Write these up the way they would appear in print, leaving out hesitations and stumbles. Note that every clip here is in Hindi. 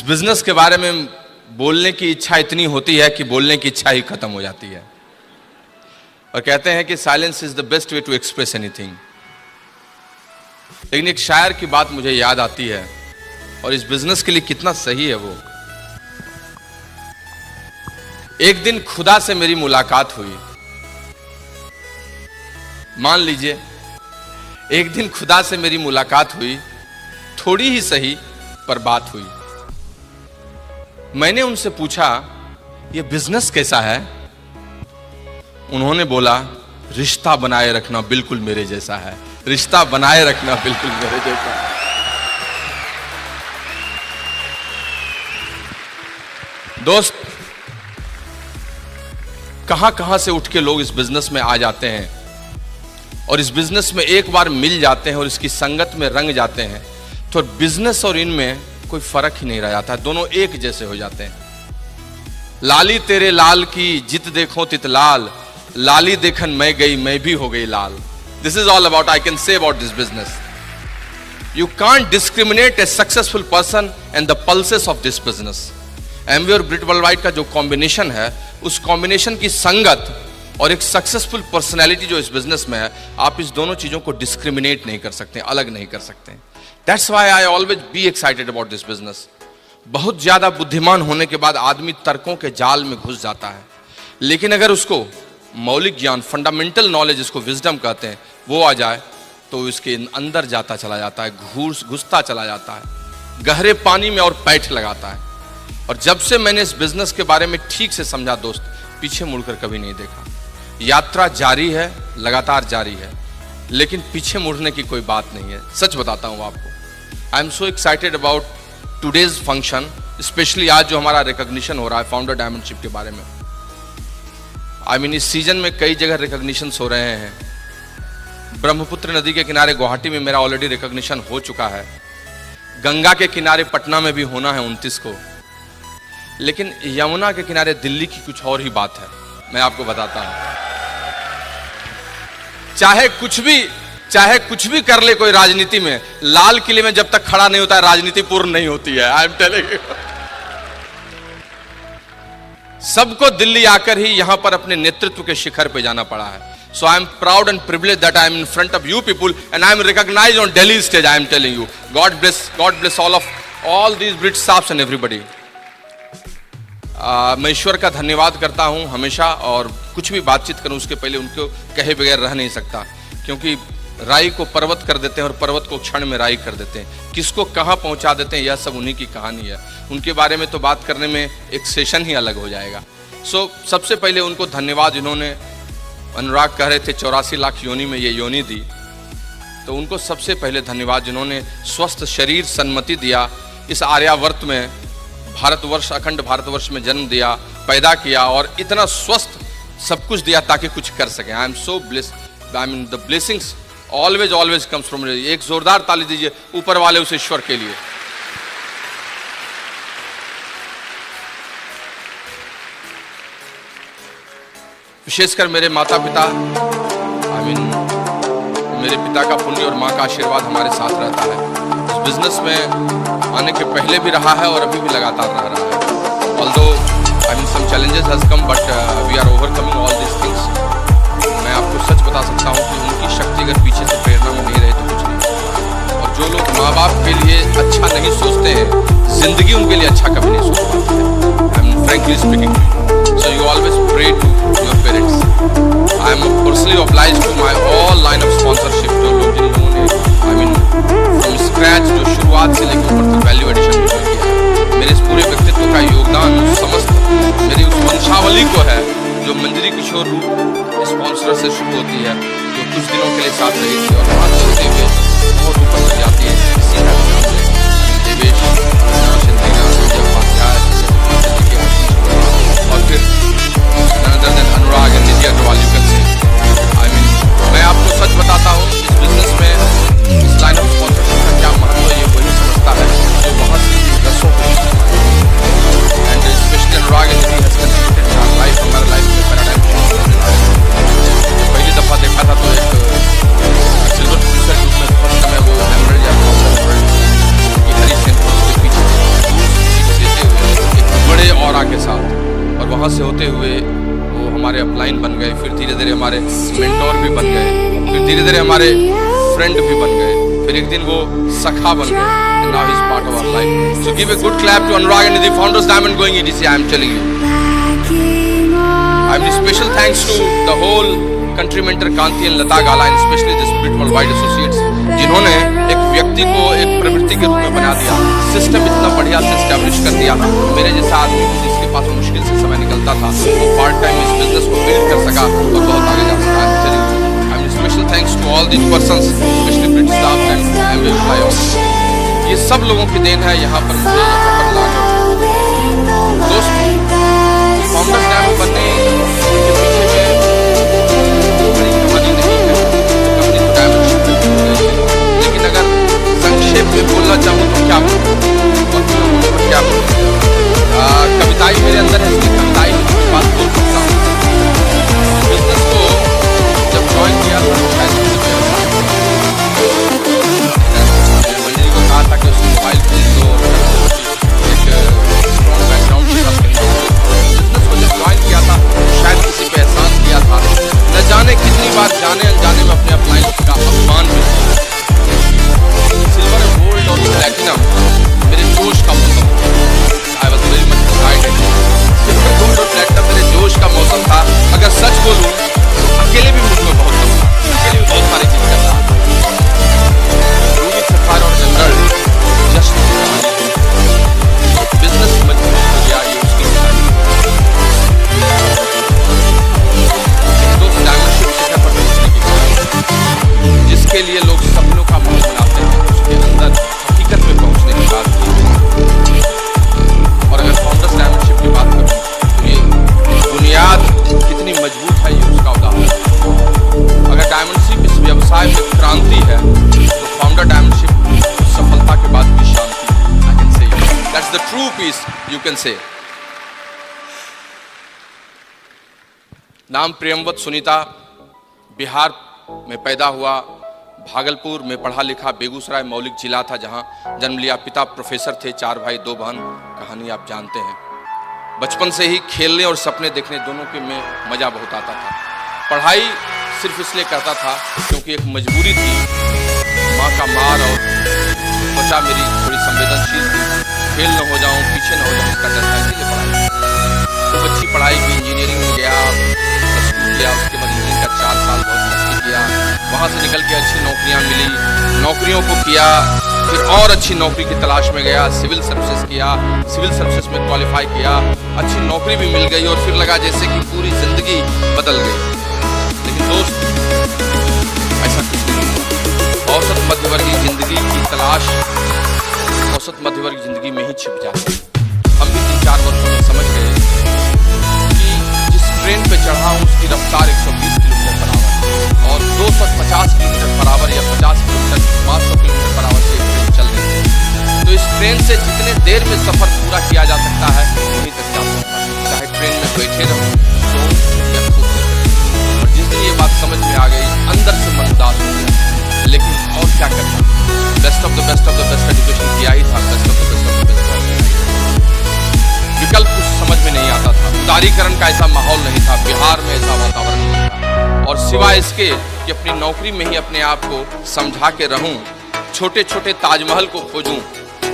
बिजनेस के बारे में बोलने की इच्छा इतनी होती है कि बोलने की इच्छा ही खत्म हो जाती है। और कहते हैं कि silence is the best way to express anything. लेकिन एक शायर की बात मुझे याद आती है और इस बिजनेस के लिए कितना सही है वो। एक दिन खुदा से मेरी मुलाकात हुई। मान लीजिए एक दिन खुदा से मेरी मुलाकात हुई, थोड़ी ही सही पर बात हुई। मैंने उनसे पूछा ये बिजनेस कैसा है? उन्होंने बोला रिश्ता बनाए रखना बिल्कुल मेरे जैसा है। रिश्ता बनाए रखना बिल्कुल मेरे जैसा है। दोस्त, कहां कहां से उठ के लोग इस बिजनेस में आ जाते हैं और इस बिजनेस में एक बार मिल जाते हैं और इसकी संगत में रंग जाते हैं तो बिजनेस और इनमें कोई फर्क ही नहीं रह जाता, दोनों एक जैसे हो जाते हैं। लाली तेरे लाल की जित देखो तित लाल, लाली देखन मैं गई मैं भी हो गई लाल। This is all about I can say about this business. You can't discriminate a successful person and the pulses of this business. Amway और ब्रिट वर्ल्डवाइड का जो कॉम्बिनेशन है, उस कॉम्बिनेशन की संगत और एक सक्सेसफुल पर्सनैलिटी जो इस बिजनेस में है, आप इस दोनों चीजों को डिस्क्रिमिनेट नहीं कर सकते, अलग नहीं कर सकते। That's why I always be excited about this business. बहुत ज्यादा बुद्धिमान होने के बाद आदमी तर्कों के जाल में घुस जाता है, लेकिन अगर उसको मौलिक ज्ञान, फंडामेंटल नॉलेज, इसको विजडम कहते हैं, वो आ जाए तो इसके अंदर जाता चला जाता है, घुसता चला जाता है, गहरे पानी में और पैठ लगाता है। और जब से मैंने इस बिजनेस के बारे में ठीक से समझा दोस्त, पीछे मुड़कर कभी नहीं देखा। यात्रा जारी है, लगातार जारी है, लेकिन पीछे मुड़ने की कोई बात नहीं है। सच बताता हूं आपको, I am so excited about today's function, specially आज जो हमारा रिकॉग्निशन हो रहा है फाउंडर डायमंडशिप के बारे में। आई मीन इस सीजन में कई जगह रिकॉग्निशन हो रहे हैं। ब्रह्मपुत्र नदी के किनारे गुवाहाटी में मेरा ऑलरेडी रिकॉग्निशन हो चुका है। गंगा के किनारे पटना में भी होना है 29 को। लेकिन यमुना के किनारे दिल्ली की कुछ और ही बात है, मैं आपको बताता हूं। चाहे कुछ भी कर ले कोई राजनीति में, लाल किले में जब तक खड़ा नहीं होता है राजनीति पूर्ण नहीं होती है। आई एम टेलिंग यू। सबको दिल्ली आकर ही यहां पर अपने नेतृत्व के शिखर पे जाना पड़ा है। So I am proud and privilege that I am in front of you people and I am recognised on Delhi stage. I am telling you, God bless all these Britt staffs and everybody. मैं ईश्वर का धन्यवाद करता हूं हमेशा, और कुछ भी बातचीत करूं उसके पहले उनको कहे बगैर रह नहीं सकता, क्योंकि राई को पर्वत कर देते हैं और पर्वत को क्षण में राई कर देते हैं। किसको कहां पहुंचा देते हैं, यह सब उन्हीं की कहानी है। उनके बारे में तो बात करने में एक सेशन ही अलग हो जाएगा। सो सबसे पहले उनको धन्यवाद, जिन्होंने, अनुराग कह रहे थे 84 लाख योनि में ये योनि दी, तो उनको सबसे पहले धन्यवाद जिन्होंने स्वस्थ शरीर सन्मति दिया, इस आर्यावर्त में भारतवर्ष, अखंड भारतवर्ष में जन्म दिया, पैदा किया और इतना स्वस्थ सब कुछ दिया ताकि कुछ कर सके। I am so blessed. I mean the blessings always comes from. एक जोरदार ताली दीजिए ऊपर वाले उस ईश्वर के लिए। विशेषकर मेरे माता पिता, आई मीन मेरे पिता का पुण्य और माँ का आशीर्वाद हमारे साथ रहता है। इस बिजनेस में आने के पहले भी रहा है और अभी भी लगातार रह रहा है। Although I mean some challenges has come but we are overcoming all this things. मैं आपको सच बता सकता हूँ कि उनकी शक्ति अगर पीछे से प्रेरणा में नहीं रहे तो कुछ नहीं। और जो लोग माँ बाप के लिए अच्छा नहीं सोचते हैं, जिंदगी उनके लिए अच्छा कभी नहीं सोच पाते हैं। I am frankly speaking, so you always pray to your parents. I am personally obliged to my all line of sponsorship, जो लोग जिन लोगों ने आई मीन फ्रॉम स्क्रैच, जो शुरुआत से लेकर ऊपर तक वैल्यू एडिशन में किया है। मेरे इस पूरे व्यक्तित्व का योगदान समस्त मेरी उस वंशावली को है जो मंजरी किशोर रूप स्पॉन्सर से शुरू होती है, जो कुछ दिनों के लिए साथ रही थी और बात करते हुए बहुत ऊपर तक जाती है। इसी देवेश, और फिर Anurag and Nidhi Agarwal. I mean मैं आपको सच बताता हूँ, इस बिजनेस में इस लाइन ऑफ स्पॉन्सरशिप का क्या महत्व है ये वही समझता है जो वहाँ से दसों को। And specially Anurag and Nidhi has contributed in our life, हमारे लाइफ में पैराडाइम चेंज। पहली दफा देखा था तो एक सिल्वर प्रोड्यूसर के रूप में फर्स्ट समय वो एमरल्ड या हरी सेंटर के पीछे होते हुए वो हमारे अपलाइन बन गए, फिर धीरे धीरे हमारे मेंटोर भी बन गए, फिर धीरे धीरे हमारे फ्रेंड भी बन गए, फिर एक दिन वो सखा बन गए. And now he's part of our life. So give a good clap to Anurag and the Founders Diamond going EDC. I am telling you. I have special thanks to the whole country mentor Kanti and Lata Gala, and especially the Spirit Worldwide Associates, जिन्होंने एक व्यक्ति को एक प्रवृत्ति के रूप में बना दिया, सिस्टम इतना बढ़िया से एस्टैब्लिश कर दिया. मेरे जैसा आदमी जिसके पास मुश्किल से समय निकलता था, वो पार्ट टाइम इस बिजनेस को बिल्ड कर सका और बहुत आगे जा सका. I am special thanks to all these persons, especially British staff and MBA employees. ये सब लोगों की देन है यहाँ पर मुझे यहाँ पर लाकर. दोस्तों, फाउंडर्स डायमंड बनने के पीछे में बड़ी कहानी नहीं है. कंपनी तो डायमंड शिप में है, लेकिन अगर संक्षेप में बोलना चाहूँ तो क्या बोलूँ और क्या बोलूँ. कविताएं मेरे अंदर है, इसलिए कविताएं की बात बोल सकता हूँ. बिजनेस को जब ज्वाइन किया था तो शायद कहा था कि उसको मोबाइल खरीद लो, एक स्ट्रॉन्ग बैकग्राउंड के साथ खरीद लो. बिजनेस को जब ज्वाइन किया था शायद किसी पे एहसान किया था, न जाने कितनी बार जाने अनजाने में अपने अपलाइन का अपमान भी किया. सिल्वर, गोल्ड और प्लैटिनम मेरे जोश का मौसम था. I was very much excited. Silver, gold और प्लैटिनम मेरे जोश का मौसम था. अगर सच बोलूँ तो अकेले भी मुझ में बहुत दम था, अकेले भी बहुत सारी चीज़ करता था. और जनरल जस्ट बिजनेस मजबूत हो गया, ये उसकी कहानी. दोस्त, डायमंड शिप शिखर पर पहुंचने की कहानी, जिसके लिए लोग सपनों का महल बनाते हैं, उसके अंदर हकीकत में पहुंचने की बात की. और अगर फाउंडर्स डायमंड शिप की बात करूं तो ये बुनियाद कितनी मजबूत है, ये उसका उदाहरण है. अगर डायमंड शिप इस व्यवसाय में क्रांति है तो फाउंडर डायमंड शिप सफलता के बाद की शांति. I can say that's the true peace you can say. नाम प्रियमवत सुनीता, बिहार में पैदा हुआ, भागलपुर में पढ़ा लिखा, बेगूसराय मौलिक जिला था जहां जन्म लिया. पिता प्रोफेसर थे, 4 भाई 2 बहन. कहानी आप जानते हैं. बचपन से ही खेलने और सपने देखने दोनों के में मजा बहुत आता था. पढ़ाई सिर्फ इसलिए करता था क्योंकि एक मजबूरी थी. माँ का मार और त्वचा मेरी थोड़ी संवेदनशील थी. फेल न हो जाऊं, पीछे न हो जाऊं, इसका डर था, इसीलिए पढ़ाई. खूब अच्छी पढ़ाई की, इंजीनियरिंग में गया, स्कूल गया, उसके बाद इंजीनियरिंग का 4 साल बहुत मस्ती किया. वहाँ से निकल के अच्छी नौकरियाँ मिली, नौकरियों को किया, फिर और अच्छी नौकरी की तलाश में गया. सिविल सर्विसेज किया, सिविल सर्विसेज में क्वालिफाई किया, अच्छी नौकरी भी मिल गई और फिर लगा जैसे कि पूरी जिंदगी बदल गई. लेकिन दोस्त, ऐसा कुछ नहीं. औसत मध्यवर्गीय जिंदगी की तलाश औसत मध्यवर्गीय जिंदगी में ही छिप जाती है. हम भी 3-4 वर्षों में समझ गए कि जिस ट्रेन पे चढ़ा हूँ उसकी रफ्तार 120 किलोमीटर पर आवर और 250 किलोमीटर पर आवर या 50 किलोमीटर 500 किलोमीटर पर आवर से ट्रेन चल रही है. तो इस ट्रेन से जितने देर में सफर पूरा किया जा सकता है वहीं तक जा सकता है, चाहे ट्रेन में बैठे रहो तो या खुद. और जिस दिन ये बात समझ में आ गई, अंदर से मन उदास हो गया. लेकिन और क्या करना, best of the best education किया ही था. बेस्ट ऑफ द बेस्ट विकल्प कुछ समझ में नहीं आता था. उदारीकरण का ऐसा माहौल नहीं था, बिहार में ऐसा वातावरण नहीं था. और सिवाय इसके कि अपनी नौकरी में ही अपने आप को समझा के रहूं, छोटे छोटे ताजमहल को खोजूं,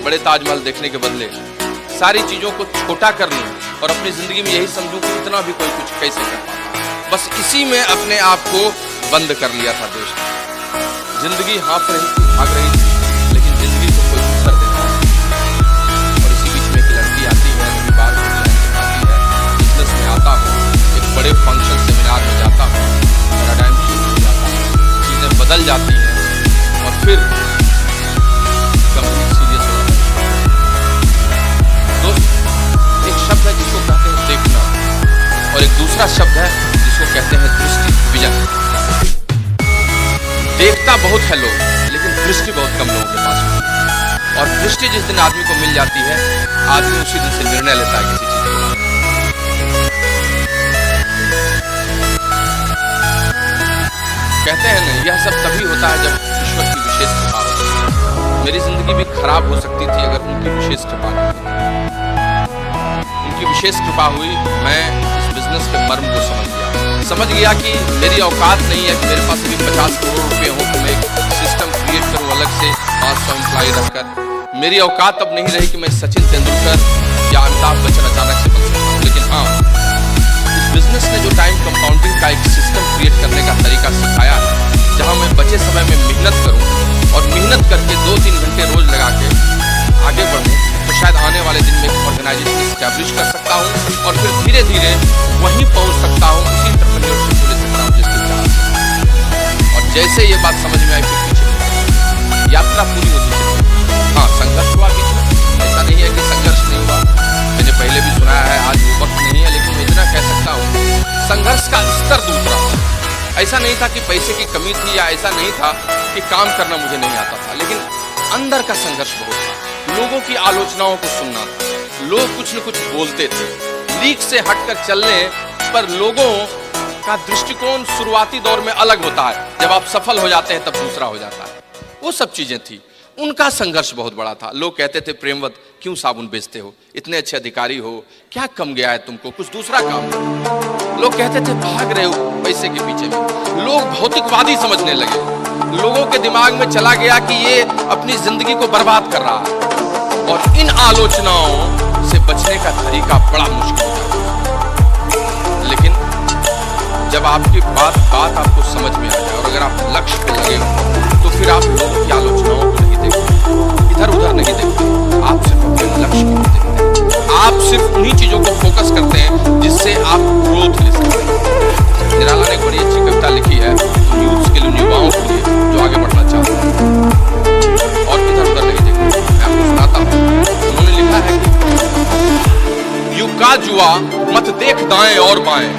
बड़े ताजमहल देखने के बदले सारी चीज़ों को छोटा कर लूं और अपनी ज़िंदगी में यही समझूं कि इतना भी कोई कुछ कैसे कर पाता. बस इसी में अपने आप को बंद कर लिया था. दोस्त, जिंदगी हाँफ रही थी, भाग रही थी, लेकिन जिंदगी को कोई उत्तर देता है. और इसी बीच में एक लड़की आती है, रविवार को आती है, बिजनेस में आता हूँ, एक बड़े फंक्शन सेमिनार में जाता हूँ, पैराडाइम शिफ्ट हो जाता है, चीज़ें बदल जाती हैं और फिर कंप्लीट सीरियस हो जाता है. दोस्त, एक शब्द है जिसको कहते हैं देखना और एक दूसरा शब्द है जिसको कहते हैं दृष्टि, विजन. देखता बहुत है लोग, लेकिन दृष्टि बहुत कम लोगों के पास होती है. और दृष्टि जिस दिन आदमी को मिल जाती है, आदमी उसी दिन से निर्णय लेता है किसी चीज के बारे में. कहते हैं ना, यह सब तभी होता है जब ईश्वर की विशेष कृपा होती है. मेरी जिंदगी भी खराब हो सकती थी अगर उनकी विशेष कृपा नहीं होती. उनकी विशेष कृपा हुई, मैं इस बिजनेस के मर्म को समझ गया कि मेरी औकात नहीं है कि मेरे पास अभी 50 करोड़ रुपए हो तो मैं एक सिस्टम क्रिएट करूं अलग से 500 एम्प्लॉय रखकर। मेरी औकात अब नहीं रही कि मैं सचिन तेंदुलकर या अमिताभ बच्चन अचानक से बन सकता हूं। लेकिन हाँ, इस बिजनेस ने जो टाइम कंपाउंडिंग का एक सिस्टम क्रिएट करने का तरीका सिखाया है, जहां मैं बचे समय में मेहनत करूं और मेहनत करके 2-3 घंटे रोज लगा के आगे बढ़ूं, तो शायद आने वाले दिन में एक ऑर्गेनाइजेशन एस्टैब्लिश कर सकता हूं और फिर धीरे धीरे वहीं पहुंच सकता हूं, उसी एंटरप्रेन्योरशिप को ले सकता हूं जिसकी चाह। और जैसे ये बात समझ में आई फिर पीछे यात्रा पूरी होती चली। हाँ, संघर्ष हुआ बीच में, ऐसा नहीं है कि संघर्ष नहीं हुआ। मैंने पहले भी सुनाया है, आज वो वक्त नहीं है, लेकिन मैं इतना कह सकता हूँ संघर्ष का स्तर दूसरा। ऐसा नहीं था कि पैसे की कमी थी या ऐसा नहीं था कि काम करना मुझे नहीं आता था, लेकिन अंदर का संघर्ष बहुत था। लोगों की आलोचनाओं को सुनना था, लोग कुछ न कुछ बोलते थे, लीक से हटकर चलने पर लोगों का दृष्टिकोण शुरुआती दौर में अलग होता है, जब आप सफल हो जाते हैं तब दूसरा हो जाता है। वो सब चीजें थी, उनका संघर्ष बहुत बड़ा था। लोग कहते थे, प्रेमवत क्यों साबुन बेचते हो, इतने अच्छे अधिकारी हो, क्या कम गया है तुमको, कुछ दूसरा काम करो। लोग कहते थे, भाग रहे हो पैसे के पीछे में। लोग भौतिकवादी समझने लगे, लोगों के दिमाग में चला गया कि ये अपनी जिंदगी को बर्बाद कर रहा है। और इन आलोचनाओं से बचने का तरीका बड़ा मुश्किल है। लेकिन जब आपकी बात आपको समझ में आ जाए और अगर आप लक्ष्य पे लगे हो, तो फिर आप लोगों की आलोचनाओं को नहीं देखते, इधर उधर नहीं देखते, आप सिर्फ अपने लक्ष्य को देखते हैं। आप सिर्फ उन्हीं चीजों को फोकस करते हैं जिससे आप ग्रोथ ले सकते हैं। निराला ने एक बड़ी अच्छी कविता लिखी है यूथ के लिए, युवाओं के लिए जो आगे बढ़ना चाहते हैं और इधर उधर नहीं देखते। मैं आपको सुनाता हूँ, उन्होंने लिखा है कि युग का जुआ मत देख दाएं और बाएं,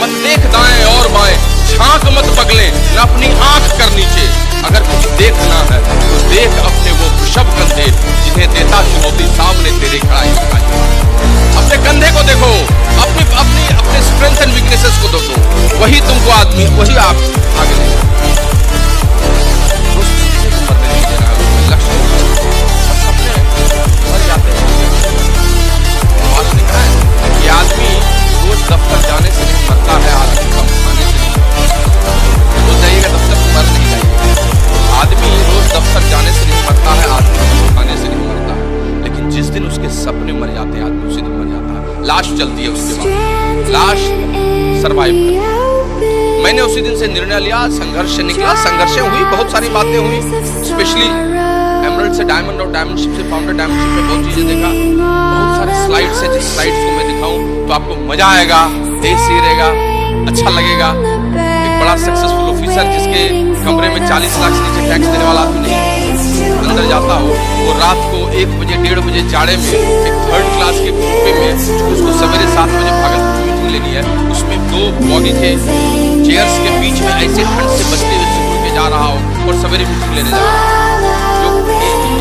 मत देख दाएं और बाएं, झांक मत पगले न अपनी आंख कर नीचे। अगर कुछ देखना है तो देख अपने वो वृषभ कंधे जिन्हें देता चुनौती सामने तेरे खड़ा युग। अपने कंधे को देखो, अपने स्ट्रेंथ एंड वीकनेसेस को देखो, वही तुमको आदमी, वही आप आगे ले लक्ष्य सपने मर जाते हैं। ये आदमी रोज दफ्तर जाने से नहीं मरता है, आदमी कम खाने से नहीं मरता। रोज जाइएगा दफ्तर तो मर नहीं जाइएगा। आदमी रोज दफ्तर जाने से नहीं मरता है, आदमी कम खाने से नहीं मरता है। लेकिन जिस दिन उसके सपने मर जाते हैं, आदमी उसी दिन मर जाता है। लाश चलती है, उसके बाद लाश सर्वाइव करती है। मैंने उसी दिन से निर्णय लिया, संघर्ष से निकला, संघर्षें हुई, बहुत सारी बातें हुई, स्पेशली एमराल्ड से डायमंड और डायमंडशिप से फाउंडर डायमंडशिप में बहुत चीजें देखा। बहुत सारे स्लाइड्स है, जिस स्लाइड्स को मैं दिखाऊं तो आपको मजा आएगा, देश ही रहेगा, अच्छा लगेगा। एक बड़ा सक्सेसफुल ऑफिसर जिसके कमरे में 40 लाख से नीचे टैक्स देने वाला आदमी नहीं अंदर जाता हो, वो रात को 1 बजे 1:30 बजे जाड़े में एक 3rd क्लास के कुप्पे में, उसको सवेरे 7 बजे भागलपुर मीटिंग लेनी है, उसमें 2 बॉडी थे, चेयर्स के बीच में ऐसे ठंड से बचते हुए सिकुड़ के जा रहा हो और सवेरे मीटिंग लेने जा रहा हो।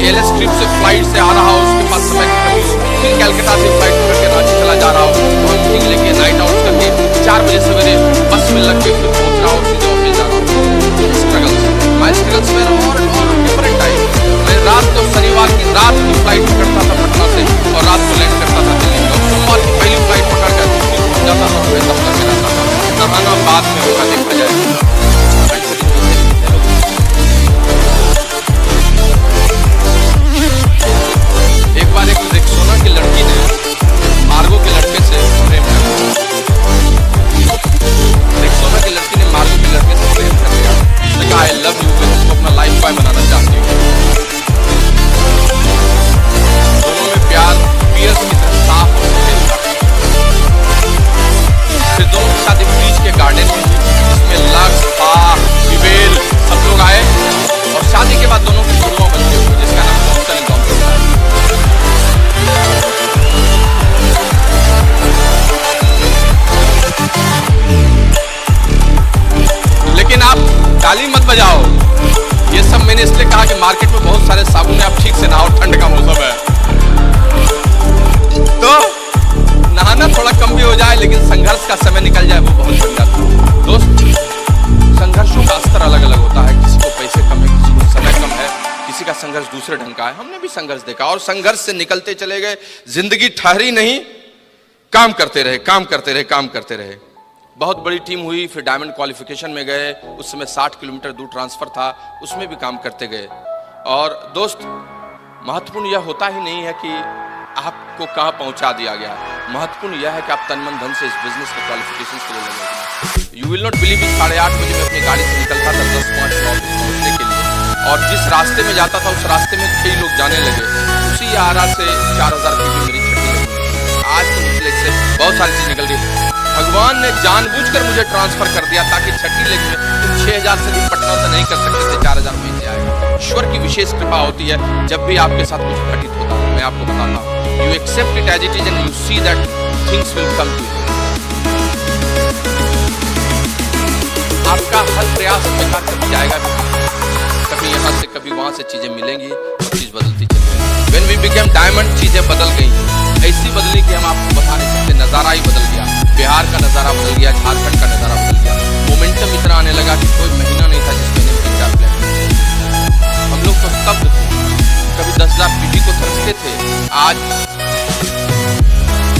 एलएस ट्रिप से फ्लाइट से आ रहा हो, उसके पास समय की कमी, फिर कलकत्ता से फ्लाइट पकड़ के रांची चला जा रहा हो, वहाँ मीटिंग लेके नाइट आउट करके 4 बजे सवेरे बस में लग के फिर पहुंच रहा हो, सीधे ऑफिस जा रहा हो। स्ट्रगल्स, माय स्ट्रगल्स वेर और डिफरेंट टाइप। मैं रात को शनिवार की रात की फ्लाइट पकड़ता था पटना से और रात को लैंड करता था दिल्ली में, सोमवार की पहली फ्लाइट पकड़ कर पहुंच जाता था, मैं दफ्तर में रहता था। नहाना बाद में होगा, देखा जाएगा। एक बार एक रेक्सोना की लड़की ने मार्गो के लड़के से प्रेम कर लिया। रेक्सोना की लड़की ने मार्गो के लड़के से प्रेम कर लिया। उसने कहा, आई लव यू, मैं तुमको अपना लाइफ बॉय बनाना चाहती हूँ। दोनों में प्यार पियर्स की तरह साफ और सफेद था। फिर दोनों की शादी बीच के गार्डन में हुई, जिसमें लक्स, विवेल सब लोग आए और शादी के बाद दोनों की जुड़वा बनते हुए, जिसका नाम थॉमसन एंड थॉमसन था। लेकिन आप ताली मत बजाओ। ये सब मैंने इसलिए कहा कि मार्केट में बहुत सारे साबुन है, आप ठीक से नहाओ, ठंड का मौसम है तो नहाना थोड़ा कम भी हो जाए, लेकिन संघर्ष का समय निकल जाए वो बहुत बढ़िया था। दोस्त, संघर्षों का स्तर अलग अलग होता है। किसी को पैसे कम है, किसी को समय कम है, किसी का संघर्ष दूसरे ढंग का है। हमने भी संघर्ष देखा और संघर्ष से निकलते चले गए। जिंदगी ठहरी नहीं, काम करते रहे, काम करते रहे, काम करते रहे। बहुत बड़ी टीम हुई, फिर डायमंड क्वालिफिकेशन में गए। उस समय 60 किलोमीटर दूर ट्रांसफर था, उसमें भी काम करते गए। और दोस्त, महत्वपूर्ण यह होता ही नहीं है कि आपको कहाँ पहुंचा दिया गया, महत्वपूर्ण यह है कि आप तन मन धन से इस बिजनेस के क्वालिफिकेशन के लिए लगे। यू विल नॉट बिलीव, 8:30 बजे मैं अपनी गाड़ी से निकलता था 10-5 ऑफिस पहुंचने के लिए, और जिस रास्ते में जाता था उस रास्ते में कई लोग जाने लगे। उसी आरा से 4000 फीट मेरी छठी लगी। आज तो मुझे से बहुत सारी चीज निकल गई। भगवान ने जानबूझकर मुझे ट्रांसफर कर दिया ताकि छठी लेग में तुम 6000 से भी पटना से नहीं कर सकते थे, 4000 में ही आएगा। ईश्वर की विशेष कृपा होती है जब भी आपके साथ कुछ घटित होता है। मैं आपको बताता हूँ, you accept it as it is and you see that things will come to you. आपका हर प्रयास बेकार कभी जाएगा, कभी यहाँ से कभी वहां से चीजें मिलेंगी और चीज बदलती चलेगी। When we became diamond, चीजें बदल गई, ऐसी बदली कि हम आपको बता नहीं सकते। नजारा ही बदल गया, बिहार का नजारा बदल गया, झारखंड का नजारा बदल गया। मोमेंटम इतना आने लगा कि कोई महीना नहीं था जिस महीने में 3-4 प्लेन। हम लोग तो स्तब्ध थे, कभी 10,000 पीटी को तरसते थे, आज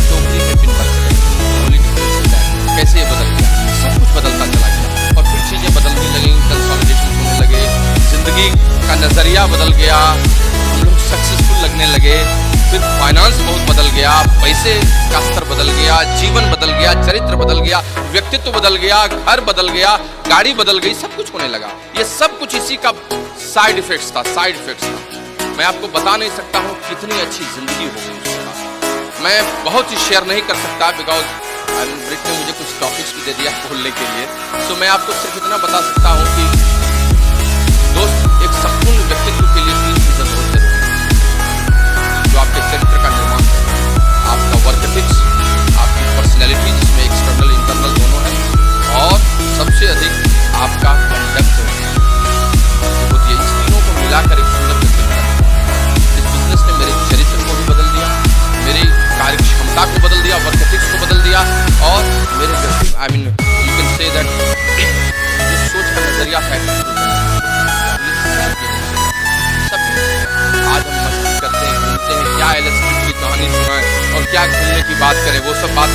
टोकरी में पिन बच गए। कैसे ये बदल गया? सब कुछ बदलता चला गया और फिर चीजें बदलने लगी, कंसोलिडेशन होने लगे, जिंदगी का नजरिया बदल गया, हम लोग सक्सेसफुल लगने लगे। फिर फाइनेंस बहुत बदल गया, पैसे का स्तर बदल गया, जीवन बदल गया, चरित्र बदल गया, व्यक्तित्व बदल गया, घर बदल गया, गाड़ी बदल गई, सब कुछ होने लगा। ये सब कुछ इसी का साइड इफेक्ट्स था, साइड इफेक्ट्स था। मैं आपको बता नहीं सकता हूँ कितनी अच्छी जिंदगी हो गई उसके बाद। मैं बहुत ही शेयर नहीं कर सकता बिकॉज ब्रिट ने मुझे कुछ टॉपिक्स भी दे दिया बोलने के लिए। सो मैं आपको सिर्फ इतना बता सकता हूँ कि दोस्त, एक संपूर्ण व्यक्तित्व के लिए 3 चीजें बहुत जरूरी है जो आपके चरित्र का निर्माण है। आपका वर्क एथिक्स, आपकी पर्सनैलिटी जिसमें एक्सटर्नल इंटरनल दोनों है, और सबसे अधिक आपका कंडक्ट होती है। इस तीनों को मिलाकर एक सुंदर व्यक्तित्व। इस बिजनेस ने मेरे चरित्र को भी बदल दिया, मेरी कार्य क्षमता को बदल दिया, वर्क एथिक्स को बदल दिया, और मेरे व्यक्तित्व यू कैन से दैट जो सोच का नजरिया है। आज हम मस्ती करते हैं, घूमते हैं, क्या एलएसडी की कहानी सुनाएं और क्या घूमने की बात करें, वो सब बात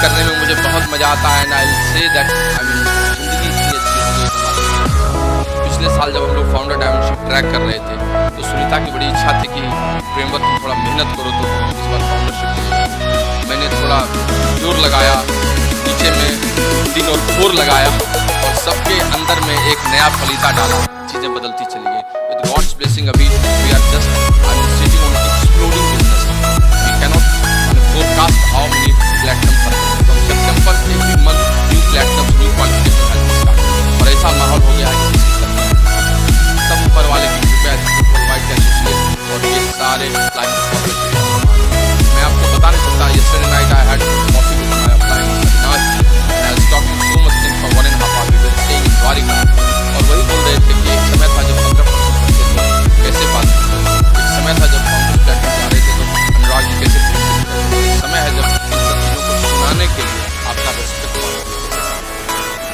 करने में मुझे बहुत मजा आता है। And I will say that जिंदगी इतनी अच्छी है। पिछले साल जब हम लोग फाउंडर डायमंडशिप ट्रैक कर रहे थे तो सुनीता की बड़ी इच्छा थी कि प्रेमवत तुम थोड़ा मेहनत करो तो इस बार फाउंडरशिप। मैंने थोड़ा जोर लगाया, नीचे में दिन और भोर लगाया और सबके अंदर में एक नया फलीता डाला, चीजें बदलती चली गई। With God's blessing, अभी we are just sitting on exploding business. We cannot forecast how many platinums are coming. From September every month new platinums, new qualification has been started. और ऐसा माहौल हो गया है कि सब ऊपर वाले की कृपा एसोसिएट और ये सारे मैं आपको बता नहीं सकता। Yesterday night I had coffee with my upline Avinash and I was talking so much things for 1.5 hours. We were staying in Dwarika और वही बोल रहे थे कि एक समय था जब 15% बच्चे थे कैसे बात, एक समय था जब फाउंडर्स प्लेटफॉर्म जा रहे थे तो अनुराग जी कैसे, एक समय है जब इन सब चीज़ों को सुनाने के लिए आपका respect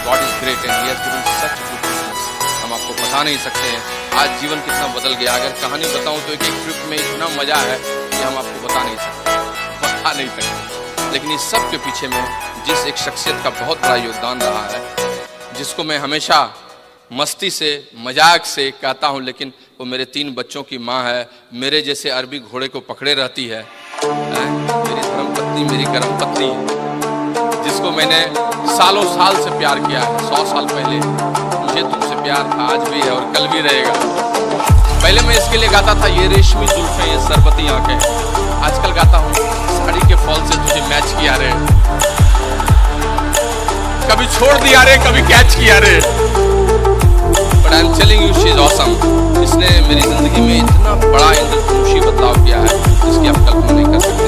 God is great and he has given such good business. हम आपको बता नहीं सकते हैं आज जीवन कितना बदल गया। अगर कहानी बताऊं तो एक ट्रिप में इतना मजा है कि हम आपको बता नहीं सकते। लेकिन इस सब के पीछे में जिस एक शख्सियत का बहुत बड़ा योगदान रहा है, जिसको मैं हमेशा मस्ती से मजाक से कहता हूँ, लेकिन वो मेरे 3 बच्चों की माँ है, मेरे जैसे अरबी घोड़े को पकड़े रहती है, मेरी धर्म पत्नी, मेरी कर्म पत्नी, जिसको मैंने सालों साल से प्यार किया है। 100 साल पहले मुझे तुमसे प्यार था, आज भी है और कल भी रहेगा। पहले मैं इसके लिए गाता था ये रेशमी जुल्फें, ये सरबती आंखें, आजकल गाता हूँ साड़ी के फॉल से तुझे मैच किया रे, कभी छोड़ दिया रे, कभी कैच किया रे, but I am telling you she is awesome. इसने मेरी जिंदगी में इतना बड़ा इंद्रधनुषी बदलाव किया है जिसकी आप कल्पना नहीं कर सकते।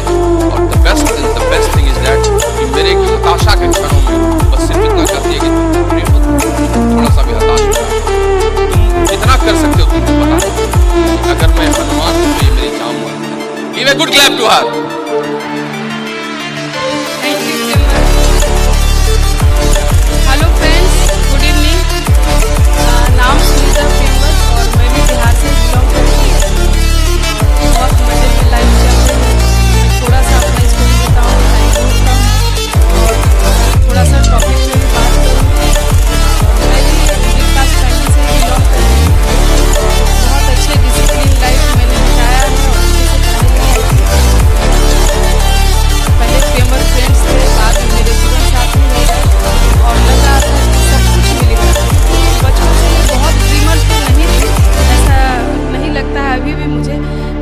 और the best thing is that कि मेरे हताशा के क्षणों में बस सिर्फ इतना कहती है कि तुम प्रेम मत, थोड़ा सा भी हताश हो जाओ, तुम जितना कर सकते हो तुमको पता नहीं। अगर मैं हनुमान हूँ तो ये मेरी जान है। Give a good clap to her. Hello friends, good evening. नाम सुनीता प्रेमवत और मैं भी बिहार से बिलोंग करती हूँ। बहुत मजे में लाइफ चल रही है। थोड़ा सा अपना स्टोरी बताऊँ।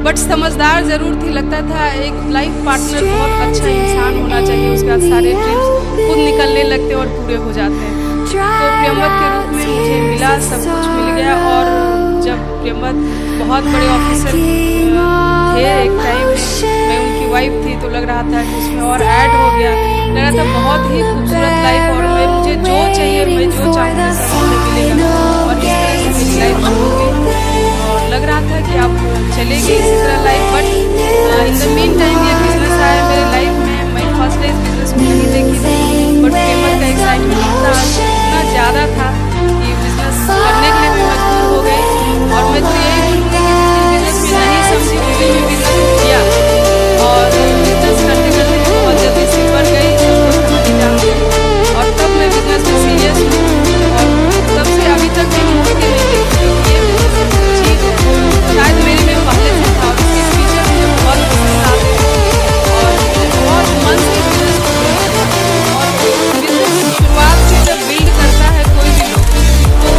बट समझदार ज़रूर थी। लगता था एक लाइफ पार्टनर बहुत अच्छा इंसान होना चाहिए, उसके बाद सारे ड्रीम्स खुद निकलने लगते और पूरे हो जाते हैं। तो प्रियंवद के रूप में मुझे मिला, सब कुछ मिल गया। और जब प्रियंवद बहुत बड़े ऑफिसर थे एक टाइम में, मैं उनकी वाइफ थी, तो लग रहा था कि उसमें और ऐड हो गया। लग रहा था बहुत ही खूबसूरत लाइफ, और मैं मुझे जो चाहिए, मैं जो चाहूँगी सब मुझे मिलेगा। और इस तरह से मेरी लाइफ शुरू हुई और लग रहा था कि अब चलेगी इसी तरह life. But in the mean time ये बिजनेस आया मेरे लाइफ में। मैं फर्स्ट डे इस बिजनेस को नहीं देखी थी, बट प्रियंवद का एक्साइटमेंट इतना ज़्यादा था कि बिजनेस करने के लिए मैं मजबूर हो गई। और मैं तो यही बोलूँगी कि जिस बिजनेस में नहीं समझी उसी में बिजनेस किया, और बिजनेस करते करते बहुत जल्दी सीख बढ़ गई, सबको समझ जान गई। और तब मैं बिजनेस में सीरियस हूँ, और तब से अभी तक मैं मुँह के नहीं देखती क्योंकि ये बिजनेस चीज़ है शायद मेरे में पहले से था। और इसके फीचर मुझे बहुत पसंद आते हैं और मुझे बहुत मन से बिजनेस को बिल्ड किया। और बिजनेस की शुरुआत से जब बिल्ड करता है कोई भी लोग, तो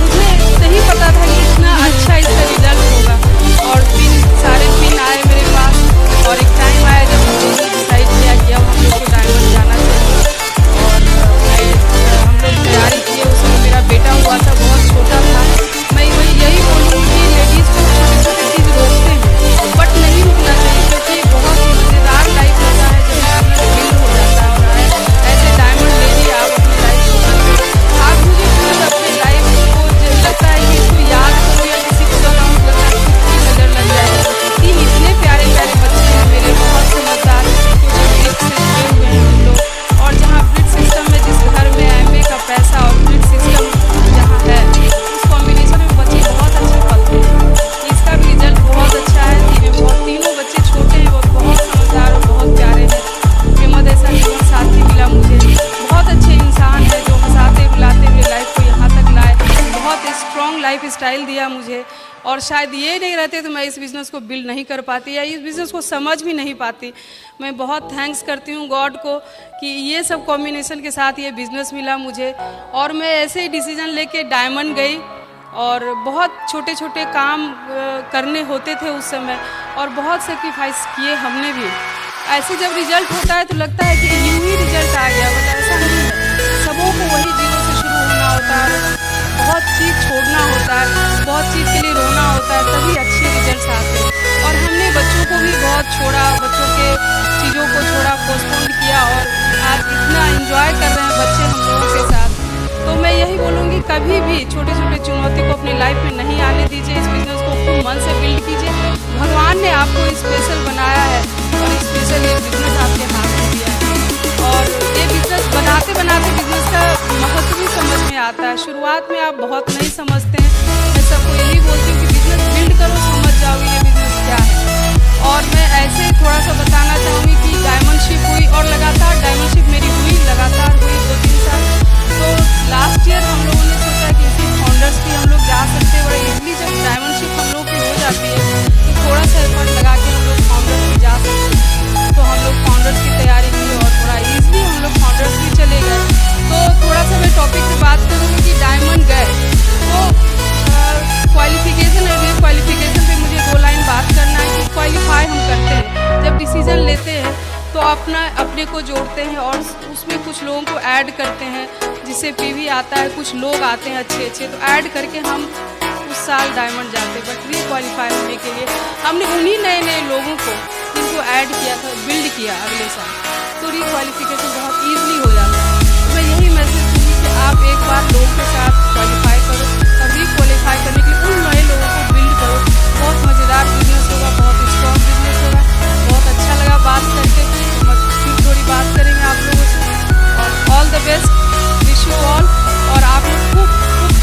मुझे नहीं पता था कि इतना अच्छा इसका रिजल्ट होगा। और सारे पिन आए मेरे पास, और एक टाइम आया जब हम लोगों ने डिसाइड किया कि अब हम लोग को डायमंड जाना चाहिए। और हम लोग तैयारी किए, उसमें मेरा बेटा हुआ था, बहुत छोटा था। मैं यही बोलूँगी कि लेडीज़ को छोटे छोटे चीज़ रोकते हैं, बट नहीं रुकना चाहिए, क्योंकि बहुत मज़ेदार लाइफ होता है जब बिल्ड हो जाता है। और ऐसे डायमंड लेडी आप अपनी लाइफ को बनते हो। आप मुझे खुद अपनी लाइफ को लगता है कि इसको याद करो या किसी को बताऊँ, लगता है खुद की नज़र लग जाएगी। 3 इतने प्यारे प्यारे बच्चे हैं मेरे, बहुत समझदार, जो ब्रिज से जुड़े हुए हैं हम लोग। और जहाँ ब्रिज सिस्टम में, जिस घर में एमए का पैसा और ब्रिज सिस्टम जहाँ है, उस कॉम्बिनेशन में बच्चे बहुत अच्छे पलते हैं। इसका भी रिजल्ट बहुत अच्छा है। तीनों बच्चे छोटे हैं और बहुत समझदार और बहुत प्यारे हैं। प्रियंवद ऐसा जीवन साथी मिला मुझे, बहुत अच्छे इंसान है जो हंसाते रुलाते हुए लाइफ को यहाँ तक लाए, बहुत स्ट्रॉन्ग लाइफ स्टाइल दिया मुझे। और शायद ये नहीं रहते तो मैं इस बिज़नेस को बिल्ड नहीं कर पाती या इस बिज़नेस को समझ भी नहीं पाती। मैं बहुत थैंक्स करती हूँ गॉड को कि ये सब कॉम्बिनेशन के साथ ये बिज़नेस मिला मुझे। और मैं ऐसे ही डिसीजन लेके डायमंड गई, और बहुत छोटे छोटे काम करने होते थे उस समय, और बहुत सेक्रीफाइस किए हमने भी। ऐसे जब रिजल्ट होता है तो लगता है कि यूँ ही रिजल्ट आ गया, बट ऐसा नहीं है। सबों को वही जीरो से शुरू होना होता है, बहुत चीज़ छोड़ना होता है, बहुत चीज़ के लिए रोना होता है, तभी अच्छे रिजल्ट्स आते हैं। और हमने बच्चों को भी बहुत छोड़ा, बच्चों के चीज़ों को छोड़ा, पोस्टपोन किया, और आज इतना एंजॉय कर रहे हैं बच्चे हम लोगों के साथ। तो मैं यही बोलूँगी, कभी भी छोटे छोटे चुनौती को अपनी लाइफ में नहीं आने दीजिए। इस बिज़नेस को खूब मन से बिल्ड कीजिए। भगवान ने आपको स्पेशल बनाया है, और स्पेशल ये बिज़नेस आपके हाथ में दिया है। और ये बिज़नेस बनाते बनाते बिज़नेस का महत्व भी समझ में आता है। शुरुआत में आप बहुत नहीं समझते हैं। मैं सबको यही बोलती हूँ कि बिज़नेस बिल्ड करो, समझ जाओ ये बिज़नेस क्या है। और मैं ऐसे ही थोड़ा सा बताना चाहूँगी कि डायमंडशिप हुई, और लगातार डायमंडशिप मेरी हुई, लगातार हुई 2-3 साल। तो लास्ट ईयर हम लोगों ने सोचा कि इसी फाउंडर्स की हम लोग जा सकते हैं, और इजली जब डायमंडशिप हम लोग की हो जाती है तो थोड़ा सा एफर्ट लगा के हम लोग फाउंडर्स की जा सकते हैं। तो हम लोग फाउंडर्स की तैयारी की, और थोड़ा ईजली हम लोग फाउंडर्स भी चले गए। तो थोड़ा सा मैं टॉपिक पे बात करूँगी कि डायमंड गए तो क्वालिफिकेशन और रीक्वालिफिकेशन पे मुझे 2 लाइन बात करना है कि क्वालिफाई हम करते हैं, जब डिसीज़न लेते हैं तो अपने को जोड़ते हैं, और उसमें कुछ लोगों को ऐड करते हैं, जिससे पीवी आता है, कुछ लोग आते हैं अच्छे अच्छे, तो ऐड करके हम उस साल डायमंड जाते हैं। बट रीक्वालिफाई होने के लिए हमने उन्हीं नए नए लोगों को जिनको ऐड किया था, बिल्ड किया अगले साल, तो रीक्वालिफिकेशन बहुत ईजिली हो जाता है। तो मैं यही मैसेज दूँगी कि आप एक बार लोग के साथ क्वालिफाई करो, और रीक्वालिफाई करने के लिए उन नए लोगों को बिल्ड करो। बहुत मज़ेदार बिजनेस होगा, बहुत स्ट्रॉन्ग बिजनेस होगा। बहुत अच्छा लगा बात करके, फिर थोड़ी बात करेंगे आप लोगों से। और all the best, wish you all. और आप लोग खूब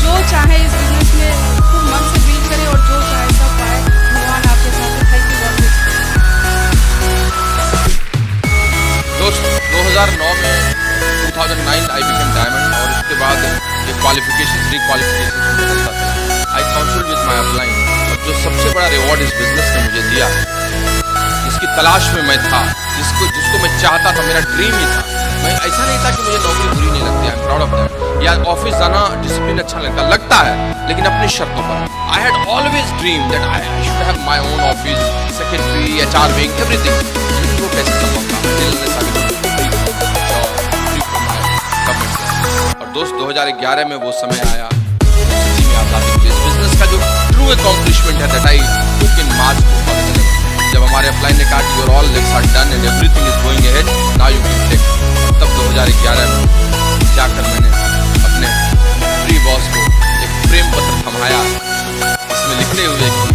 जो चाहे इस बिजनेस में खूब मन से बिल्ड करें, और जो चाहे सब पाए। भगवान आपके साथ है। थैंक यू बहुत। दोस्त 2009 में 2009 आई बिकम डायमंड, और उसके बाद ये क्वालिफिकेशन रीक्वालिफिकेशन बदलता था। आई काउंसिल विद माय अपलाइन, और जो सबसे बड़ा रिवॉर्ड इस बिजनेस ने मुझे दिया, जिसकी तलाश में मैं था, जिसको मैं चाहता था, मेरा ड्रीम ही था। मैं ऐसा नहीं था कि मुझे नौकरी बुरी नहीं लगती, आई एम प्राउड ऑफ दैट, या ऑफिस जाना डिसिप्लिन अच्छा लगता है, लेकिन अपनी शर्तों पर। I had always dream that I should have my own office, secretary, HR wing, everything, लेकिन वो कैसे संभव था? और दोस्त 2011 में वो समय आया सच्ची में आजादी मिली। इस बिजनेस का जो ट्रू अकॉम्प्लिशमेंट है that I took in March 2011, जब हमारे अपलाइन ने कहा your all legs are done and everything is going ahead, now you can take. तब 2011 में जाकर मैंने अपने प्री बॉस को एक प्रेम पत्र थमाया, इसमें लिखते हुए कि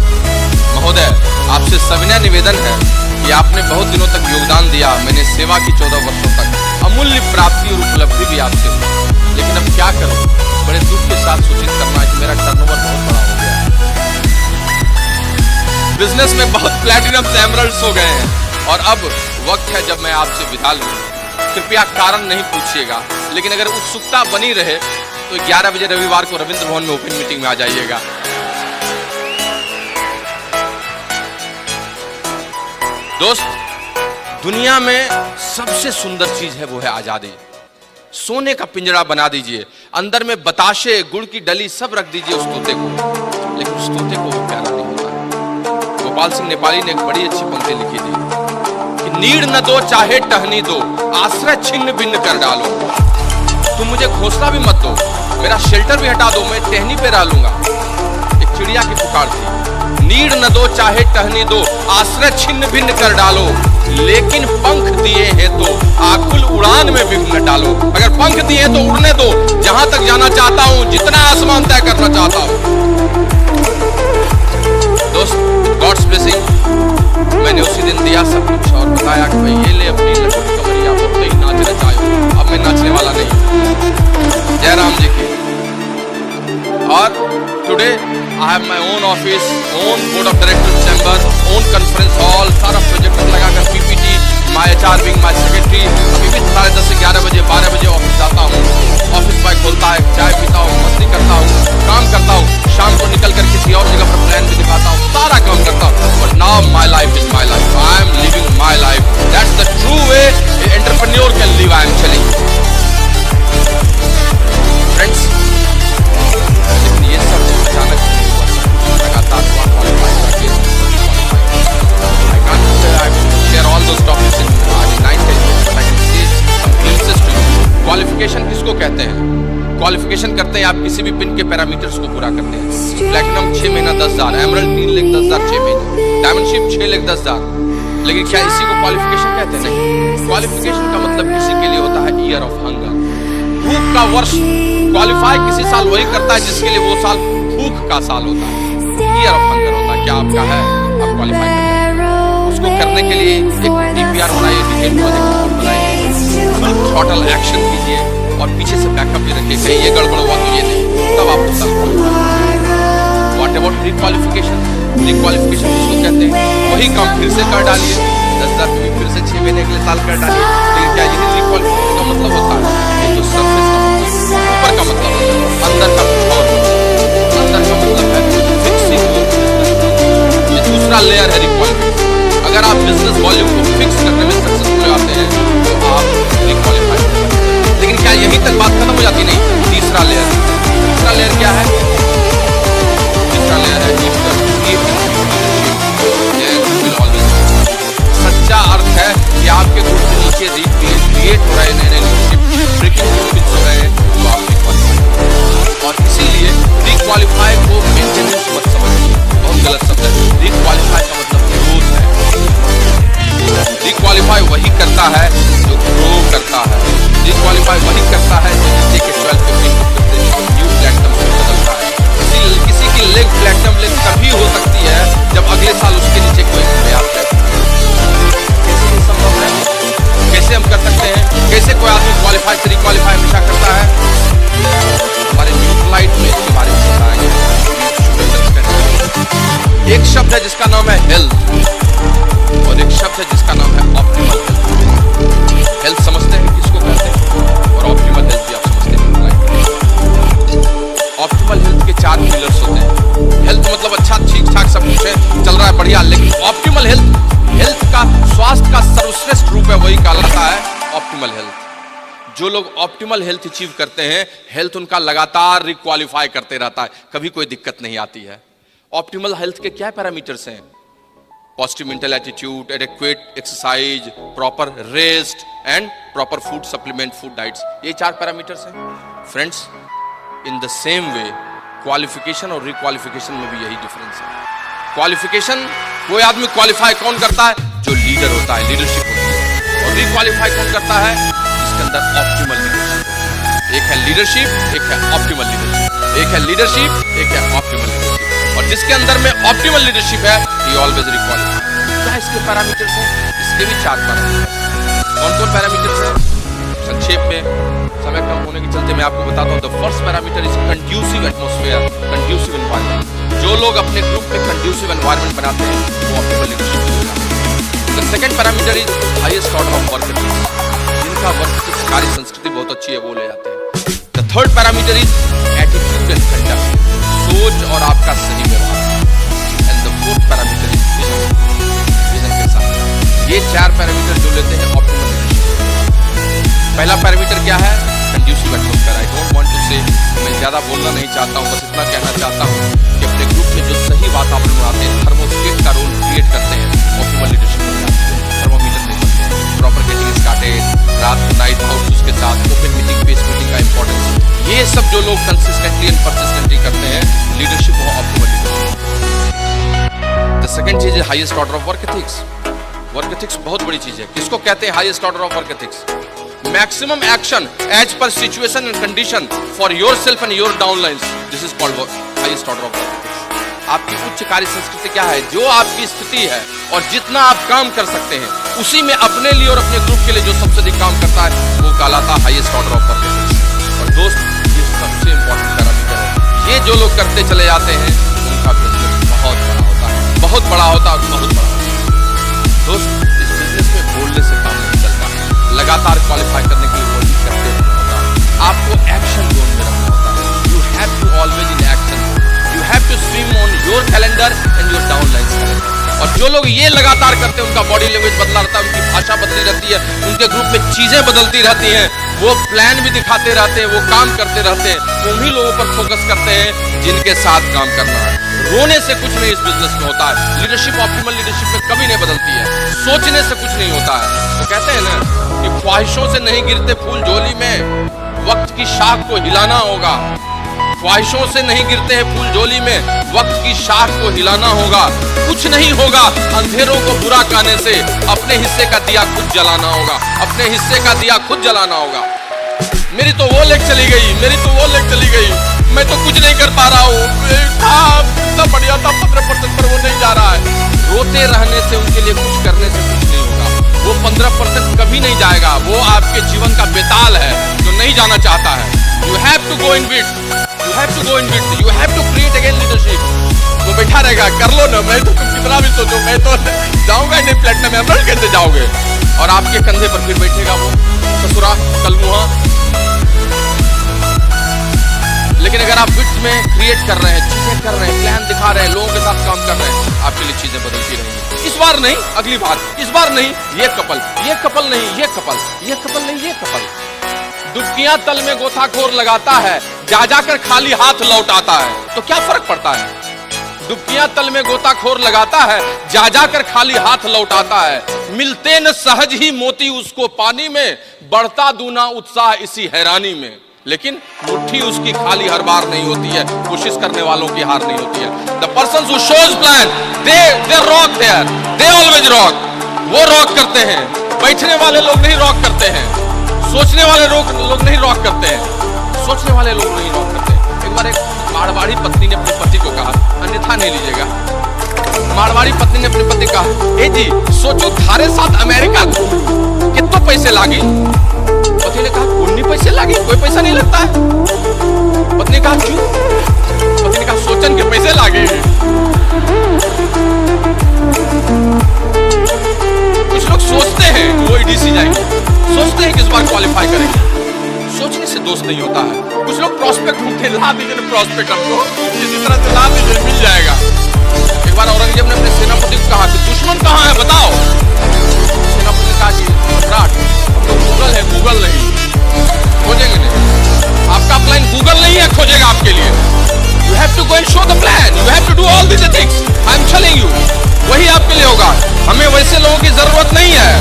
महोदय, आपसे सविनय निवेदन है कि आपने बहुत दिनों तक योगदान दिया, मैंने सेवा की 14 वर्षों तक, अमूल्य प्राप्ति और उपलब्धि भी आपसे, लेकिन अब क्या करूं? बड़े दुख के साथ सूचित करना है कि मेरा टर्नओवर बहुत बड़ा हो गया है, बिजनेस में बहुत प्लैटिनम एमरल्ड्स हो गए हैं और अब वक्त है जब मैं आपसे विदा लूं। कृपया कारण नहीं पूछिएगा, लेकिन अगर उत्सुकता बनी रहे तो 11 बजे रविवार को रविंद्र भवन में ओपन मीटिंग में आ जाइएगा। दोस्त, दुनिया में सबसे सुंदर चीज है वो है आजादी। सोने का पिंजरा बना दीजिए, अंदर में बताशे, गुड़ की डली सब रख दीजिए उस तोते को, लेकिन उस तोते को वो प्यारा नहीं होता। गोपाल सिंह नेपाली ने एक बड़ी अच्छी पंक्ति लिखी थी कि नीड़ न दो चाहे टहनी दो, आश्रय छिन्न भिन्न कर डालो। तुम मुझे घोंसला भी मत दो, मेरा शेल्टर भी हटा दो, मैं टहनी पे रह लूंगा। एक चिड़िया की पुकार थी, नीड़ न दो चाहे टहनी दो, आश्रय छिन्न भिन्न कर डालो, लेकिन पंख दिए हैं तो आकुल उड़ान में विघ्न डालो। अगर पंख दिए हैं तो उड़ने दो, जहां तक जाना चाहता हूं, जितना आसमान तय करना चाहता हूं। दोस्त, गॉड्स ब्लेसिंग, मैंने उसी दिन दिया सब कुछ और बताया कि भाई ये ले अपनी लटकी कमरिया, बहुत ही नाच नचायो। अब मैं नाचने वाला नहीं हूं, जयराम जी की। और today I have my own office, own board of directors chamber, own conference hall, सारा प्रोजेक्टर लगाकर PPT, my HR wing, my secretary। अभी भी 10:30 से 11 बजे 12 बजे ऑफिस जाता हूँ, ऑफिस बॉय खोलता है, चाय पीता हूँ, मस्ती करता हूँ, काम करता हूँ, शाम को निकल कर किसी और जगह पर प्लान भी दिखाता हूँ, सारा काम करता हूँ। But now my life is my life, I am living my life, that's the true way an entrepreneur can live। I am telling you, friends, लेकिन ये सब अचानक लगातार क्वालिफाई करके I can't share all those topics in 9 days, but I can say some glimpses to you। Qualification किसको कहते हैं? क्वालिफिकेशन करते हैं आप किसी भी पिन के पैरामीटर्स को पूरा करते हैं। प्लैटिनम 6 महीना 10,000, एमरल्ड 3,10,000 6 महीने, डायमंडशिप 6,10,000। लेकिन क्या इसी को क्वालिफिकेशन कहते हैं? नहीं। क्वालिफिकेशन का मतलब किसी के लिए होता है ईयर ऑफ हंगर, भूख का वर्ष। क्वालिफाई किसी साल वही करता है जिसके लिए वो साल भूख का साल होता है, ईयर ऑफ हंगर होता है। क्या आपका है? आप क्वालिफाई करते हैं। उसको करने के लिए एक DPR बनाइए, डिटेल प्रोजेक्ट रिपोर्ट बनाइए, फुल थ्रॉटल एक्शन कीजिए और पीछे से बैकअप भी रखिए, कहीं ये गड़बड़ हुआ तो ये नहीं, तब आप उसका व्हाट अबाउट रिक्वालिफिकेशन? रिक्वालिफिकेशन किसको कहते हैं? वही काम फिर से कर डालिए, 10,000 फिर से 6 महीने अगले साल कर डालिए। लेकिन क्या यही रिक्वालिफिकेशन का मतलब होता है? ये तो सरफेस का मतलब, ऊपर का मतलब होता है, अंदर का कुछ और होता है। अंदर का मतलब है फिक्सिंग योर बिजनेस। ये दूसरा लेयर है रिक्वालिफिकेशन। अगर आप बिजनेस वॉल्यूम को फिक्स करने में सक्सेसफुल हो जाते हैं तो आप रिक्वालिफाई करते हैं। लेकिन क्या यही तक बात खत्म हो जाती? नहीं। तीसरा लेयर, तीसरा लेयर क्या है? तीसरा लेयर है सच्चा अर्थ है कि आपके ग्रुप के नीचे क्रिएट हो रहे नए लीडरशिप, ब्रेकिंग ग्रुप्स हो रहे हैं, तो आप रिक्वालिफाई। और इसीलिए रिक्वालिफाई को मेंटेनेंस मत समझिए, बहुत गलत शब्द है। रिक्वालिफाई का मतलब ग्रोथ है। रिक्वालिफाई वही करता है जो ग्रो करता है। रिक्वालिफाई वही करता है जो नीचे के 12-15% न्यू प्लैटिनम से बदलता है। किसी की लेग प्लैटिनम लेग तभी हो सकती है जब अगले साल उसके नीचे कोई नया प्लैटिनम। कैसे ये संभव है? कैसे हम कर सकते हैं? कैसे कोई आदमी क्वालिफाई से रिक्वालिफाई हमेशा करता है? हमारे न्यूट्रलाइट में इसके बारे में बताया गया है। एक शब्द है जिसका नाम है हेल्थ और एक शब्द है जिसका नाम है ऑप्टिमल हेल्थ। हेल्थ समझते हैं किसको कहते हैं और ऑप्टिमल हेल्थ भी आप समझते हैं। ऑप्टिमल हेल्थ के 4 पिलर्स होते हैं। हेल्थ मतलब अच्छा ठीक ठाक सब कुछ है, चल रहा है बढ़िया, लेकिन ऑप्टिमल हेल्थ, हेल्थ का स्वास्थ्य का सर्वश्रेष्ठ रूप है, वही कहलाता है ऑप्टिमल हेल्थ। जो लोग ऑप्टिमल हेल्थ अचीव करते हैं, हेल्थ उनका लगातार रिक्वालिफाई करते रहता है, कभी कोई दिक्कत नहीं आती है। ऑप्टिमल हेल्थ के क्या पैरामीटर्स हैं? Positive mental attitude, adequate exercise, proper rest and proper food supplement, food diets, ये 4 पैरामीटर्स हैं। Friends, in the same way qualification और रिक्वालिफिकेशन में भी यही डिफरेंस है। क्वालिफिकेशन, कोई आदमी क्वालिफाई कौन करता है? जो लीडर होता है, लीडरशिप होती है। और रिक्वालिफाई कौन करता है? जिसके अंदर ऑप्टिमल लीडरशिप होती है। एक है लीडरशिप, एक है ऑप्टिमल लीडरशिप। एक है लीडरशिप, एक है ऑप्टिमल लीडरशिप। और जिसके अंदर में ऑप्टिमल लीडरशिप है, ही ऑलवेज रिक्वालिफाई। क्या इसके पैरामीटर्स हैं? इसके भी 4 पैरामीटर्स। कौन कौन पैरामीटर्स हैं? संक्षेप में, समय कम होने के चलते मैं आपको बताता हूं। The first parameter is conducive atmosphere, conducive environment. जो लोग अपने ग्रुप में कंड्यूसिव एनवायरनमेंट बनाते हैं वो ऑप्टिमल लीडरशिप होता है। The second parameter is highest order of work ethics. जिनका वर्क एथिक्स, कार्य संस्कृति बहुत अच्छी है, वो ले जाते हैं। The third parameter is attitude and conduct, सोच और आपका सही व्यवहार। And the fourth parameter is vision, vision के साथ। ये 4 पैरामीटर जो लेते हैं ऑप्टिमल लीडरशिप। पहला पैरामीटर क्या है? Conducive atmosphere. I don't want to say, मैं ज्यादा बोलना नहीं चाहता हूं, बस इतना कहना चाहता हूं कि अपने ग्रुप में जो सही वातावरण बनाते हैं, थर्मोस्टेट का रोल क्रिएट करते हैं, ऑप्टिमल लीडरशिप बन जाती है। थर्मोमीटर नहीं बनते हैं, प्रॉपर गेटिंग स्टार्टेड, रात को नाइट आउट, उसके साथ ओपन मीटिंग, पेस मीटिंग का इंपॉर्टेंस, ये सब जो लोग कंसिस्टेंटली एंड परसिस्टेंटली करते हैं, लीडरशिप वो ऑप्टिमल लीडरशिप। द सेकंड चीज है highest order of work ethics. Work ethics बहुत बड़ी चीज है। किसको कहते हैं highest order of work ethics? Maximum action as per situation and condition for yourself and your downlines. This is called highest order of ethics. आपकी उच्च कार्य संस्कृति क्या है? जो आपकी स्थिति है और जितना आप काम कर सकते हैं, उसी में अपने लिए और अपने ग्रुप के लिए जो सबसे अधिक काम करता है, वो कहलाता highest order of work ethics. और दोस्त, ये सबसे इंपॉर्टेंट पैरामीटर है। ये जो लोग करते चले जाते हैं, उनका बिजनेस बहुत बड़ा होता है, बहुत बड़ा होता है, बहुत बड़ा होता है। दोस्त, इस बिजनेस में बोलने से काम नहीं चलता, लगातार क्वालिफाई करने के लिए वो करते रहना होता है। आपको एक्शन जोन में रहना होता है। You have to always in action, you have to swim on your calendar and your downlines calendar. और जो लोग ये लगातार करते हैं, उनका बॉडी लैंग्वेज बदला रहता है, उनकी भाषा बदली रहती है, उनके ग्रुप में चीजें बदलती रहती हैं, वो प्लान भी दिखाते रहते हैं, वो काम करते रहते हैं। उन्हीं लोगों पर फोकस करते हैं जिनके साथ काम करना है। रोने से कुछ नहीं इस बिजनेस में होता है। लीडरशिप ऑप्टिमल लीडरशिप में कभी नहीं बदलती है। सोचने से कुछ नहीं होता है। तो कहते हैं ना कि ख्वाहिशों से नहीं गिरते फूल झोली में, वक्त की शाख को हिलाना होगा। ख्वाहिशों से नहीं गिरते हैं फूल झोली में, वक्त की शाख को हिलाना होगा। कुछ नहीं होगा अंधेरों को बुरा कहने से, अपने हिस्से का दिया खुद जलाना होगा, अपने हिस्से का दिया खुद जलाना होगा। मेरी तो वो लेग चली गई, मेरी तो वो लेग चली गई, मैं तो कुछ नहीं कर पा रहा हूँ, इतना बढ़िया था 15% पर वो नहीं जा रहा है। रोते रहने से, उनके लिए कुछ करने से कुछ नहीं होगा। वो 15% कभी नहीं जाएगा। वो आपके जीवन का बेताल है जो नहीं जाना चाहता है। You have to go in with, you have to go in with, you have to create again leadership. वो बैठा रहेगा, कर लो ना, मैं तो तुम कितना भी सोचो, मैं तो जाऊंगा नहीं प्लेटिनम एमरल्ड कैसे जाओगे? और आपके कंधे पर फिर बैठेगा वो ससुरा कलमुहा। लेकिन अगर आप विथ में क्रिएट कर रहे हैं, चीजें कर रहे हैं, प्लान दिखा रहे हैं, लोगों के साथ काम कर रहे हैं, आपके लिए चीजें बदलती रहेंगी। इस बार नहीं, अगली बार, इस बार नहीं, ये कपल नहीं, ये कपल, ये कपल नहीं, ये कपल। डुबकियां तल में गोताखोर लगाता है, जा जाकर खाली हाथ लौट आता है। तो क्या फर्क पड़ता है? डुबकियां तल में गोताखोर लगाता है, जा जाकर खाली हाथ लौट आता है। मिलते न सहज ही मोती उसको पानी में, बढ़ता दूना उत्साह इसी हैरानी में। लेकिन मुट्ठी उसकी खाली हर बार नहीं होती है, कोशिश करने वालों की हार नहीं होती है। The persons who shows plan, they rock there, they always rock. वो रॉक करते हैं, बैठने वाले लोग नहीं रॉक करते हैं, सोचने वाले लोग नहीं रॉक करते हैं, सोचने वाले लोग नहीं रॉक करते हैं। एक बार एक मारवाड़ी पत्नी ने अपने पति को कहा, अन्यथा नहीं लीजिएगा। मारवाड़ी पत्नी ने अपने पति को कहा, ए जी सोचो थारे साथ अमेरिका कितने पैसे लागी? पति ने कहा, उन्नी पैसे लागी, कोई पैसा नहीं लगता है। पत्नी ने कहा, क्यों? पति ने कहा, सोचन के पैसे लागे। कुछ लोग सोचते हैं वो ईडीसी जाएंगे, सोचते हैं कि इस बार क्वालिफाई करेंगे। सोचने से दोस्त नहीं होता है। कुछ लोग प्रॉस्पेक्ट ढूंढते, ला दीजिए प्रॉस्पेक्ट हमको, किसी तरह से ला दीजिए, मिल जाएगा। एक बार औरंगजेब ने अपने सेनापति को कहा कि दुश्मन कहाँ है बताओ। सेनापति ने कहा कि सम्राट, तो गूगल है, गूगल नहीं खोजेंगे नहीं। आपका प्लान गूगल नहीं है, खोजेगा आपके लिए। You have to go and show the plan, you have to do all this things, I am telling you. वही आपके लिए होगा। हमें वैसे लोगों की जरूरत नहीं है।